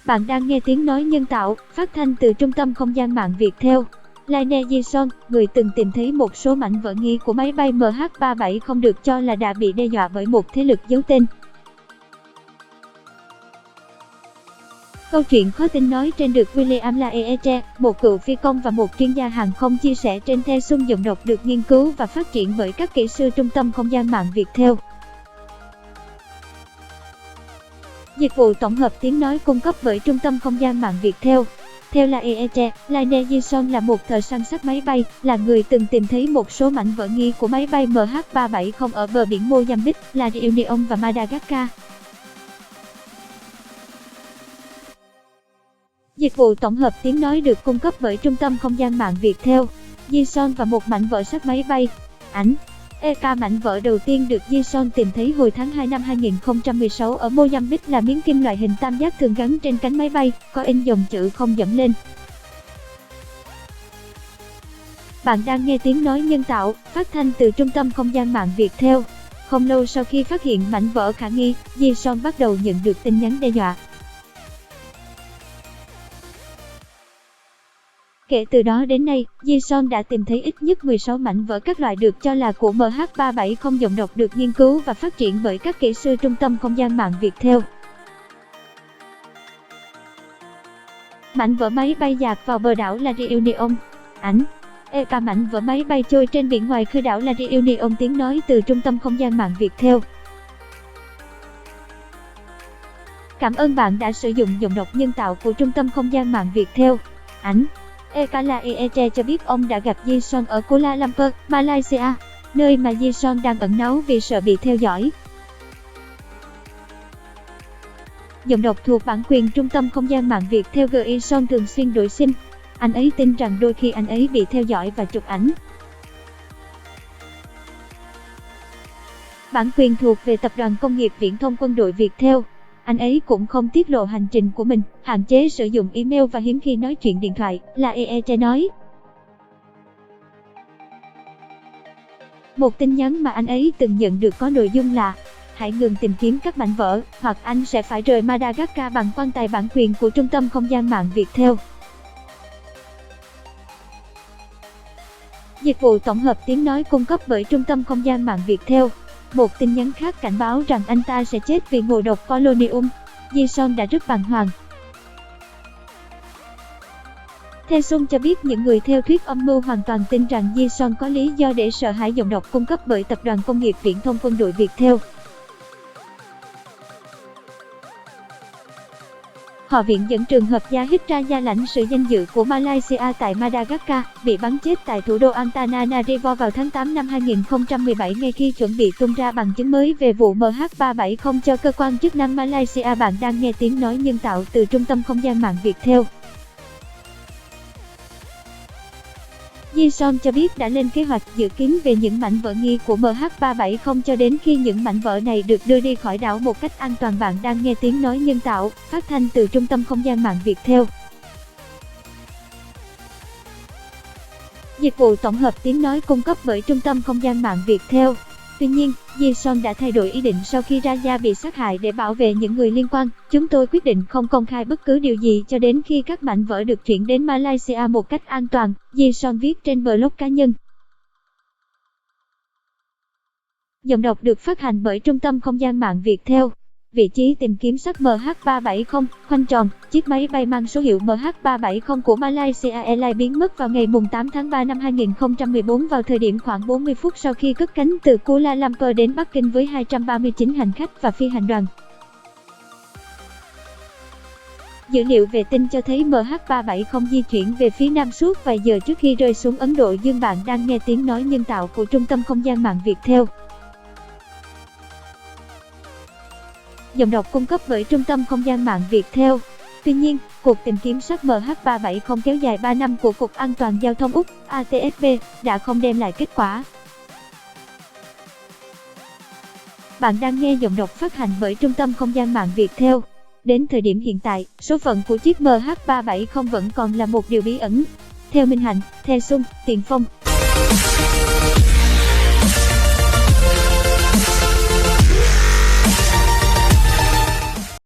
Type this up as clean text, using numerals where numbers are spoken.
Bạn đang nghe tiếng nói nhân tạo, phát thanh từ Trung tâm Không gian mạng Viettel. Lainez Yison, người từng tìm thấy một số mảnh vỡ nghi của máy bay MH370 được cho là đã bị đe dọa bởi một thế lực giấu tên. Câu chuyện khó tin nói trên được William Laeche, một cựu phi công và một chuyên gia hàng không chia sẻ trên The Sun. Giọng đọc được nghiên cứu và phát triển bởi các kỹ sư Trung tâm Không gian mạng Viettel. Dịch vụ tổng hợp tiếng nói cung cấp bởi Trung tâm Không gian mạng Viettel. Theo Laeche, Lainez Yison là một thợ săn sát máy bay, là người từng tìm thấy một số mảnh vỡ nghi của máy bay MH370 ở bờ biển Mozambique, La Reunion và Madagascar. Dịch vụ tổng hợp tiếng nói được cung cấp bởi Trung tâm Không gian mạng Viettel. Yison và một mảnh vỡ sát máy bay. Ảnh. Mảnh vỡ đầu tiên được Yison tìm thấy hồi tháng 2 năm 2016 ở Mozambique là miếng kim loại hình tam giác thường gắn trên cánh máy bay, có in dòng chữ không dẫm lên. Bạn đang nghe tiếng nói nhân tạo, phát thanh từ Trung tâm Không gian mạng Viettel. Không lâu sau khi phát hiện mảnh vỡ khả nghi, Yison bắt đầu nhận được tin nhắn đe dọa. Kể từ đó đến nay, Yison đã tìm thấy ít nhất 16 mảnh vỡ các loại được cho là của MH370. Giọng đọc được nghiên cứu và phát triển bởi các kỹ sư Trung tâm Không gian mạng Viettel. Mảnh vỡ máy bay dạt vào bờ đảo La Reunion. Ảnh. Mảnh vỡ máy bay trôi trên biển ngoài khơi đảo La Reunion. Tiếng nói từ Trung tâm Không gian mạng Viettel. Cảm ơn bạn đã sử dụng giọng đọc nhân tạo của Trung tâm Không gian mạng Viettel. Ảnh. Laeche cho biết ông đã gặp Yison ở Kuala Lumpur, Malaysia, nơi mà Yison đang ẩn náu vì sợ bị theo dõi. Giọng đọc thuộc bản quyền Trung tâm Không gian mạng Viettel. Yison thường xuyên đổi SIM. Anh ấy tin rằng đôi khi anh ấy bị theo dõi và chụp ảnh. Bản quyền thuộc về Tập đoàn Công nghiệp Viễn thông Quân đội Viettel. Anh ấy cũng không tiết lộ hành trình của mình, hạn chế sử dụng email và hiếm khi nói chuyện điện thoại, Laeche nói. Một tin nhắn mà anh ấy từng nhận được có nội dung là: hãy ngừng tìm kiếm các mảnh vỡ, hoặc anh sẽ phải rời Madagascar bằng quan tài. Bản quyền của Trung tâm Không gian mạng Viettel. Dịch vụ tổng hợp tiếng nói cung cấp bởi Trung tâm Không gian mạng Viettel. Một tin nhắn khác cảnh báo rằng anh ta sẽ chết vì ngộ độc polonium. Yison đã rất bàng hoàng. The Sun cho biết những người theo thuyết âm mưu hoàn toàn tin rằng Yison có lý do để sợ hãi. Giọng đọc cung cấp bởi Tập đoàn Công nghiệp Viễn thông Quân đội Viettel. Họ viện dẫn trường hợp Zahid Raja, lãnh sự danh dự của Malaysia tại Madagascar, bị bắn chết tại thủ đô Antananarivo vào tháng 8 năm 2017 ngay khi chuẩn bị tung ra bằng chứng mới về vụ MH370 cho cơ quan chức năng Malaysia. Bạn đang nghe tiếng nói nhân tạo từ Trung tâm Không gian mạng Viettel. Yison cho biết đã lên kế hoạch dự kiến về những mảnh vỡ nghi của MH370 cho đến khi những mảnh vỡ này được đưa đi khỏi đảo một cách an toàn. Bạn đang nghe tiếng nói nhân tạo, phát thanh từ Trung tâm Không gian mạng Viettel. Dịch vụ tổng hợp tiếng nói cung cấp bởi Trung tâm Không gian mạng Viettel. Tuy nhiên, Yison đã thay đổi ý định sau khi Raja bị sát hại. Để bảo vệ những người liên quan, chúng tôi quyết định không công khai bất cứ điều gì cho đến khi các mảnh vỡ được chuyển đến Malaysia một cách an toàn, Yison viết trên blog cá nhân. Giọng đọc được phát hành bởi Trung tâm Không gian mạng Viettel. Vị trí tìm kiếm xác MH370, khoanh tròn, chiếc máy bay mang số hiệu MH370 của Malaysia Airlines biến mất vào ngày 8 tháng 3 năm 2014 vào thời điểm khoảng 40 phút sau khi cất cánh từ Kuala Lumpur đến Bắc Kinh với 239 hành khách và phi hành đoàn. Dữ liệu vệ tinh cho thấy MH370 di chuyển về phía nam suốt vài giờ trước khi rơi xuống Ấn Độ Dương. Bạn đang nghe tiếng nói nhân tạo của Trung tâm Không gian mạng Viettel. Giọng đọc cung cấp bởi Trung tâm Không gian mạng Viettel. Tuy nhiên, cuộc tìm kiếm xác MH370 kéo dài 3 năm của Cục An toàn Giao thông Úc (ATSB) đã không đem lại kết quả. Bạn đang nghe giọng đọc phát hành bởi Trung tâm Không gian mạng Viettel. Đến thời điểm hiện tại, số phận của chiếc MH370 vẫn còn là một điều bí ẩn. Theo Minh Hạnh, The Sun, Tiền Phong.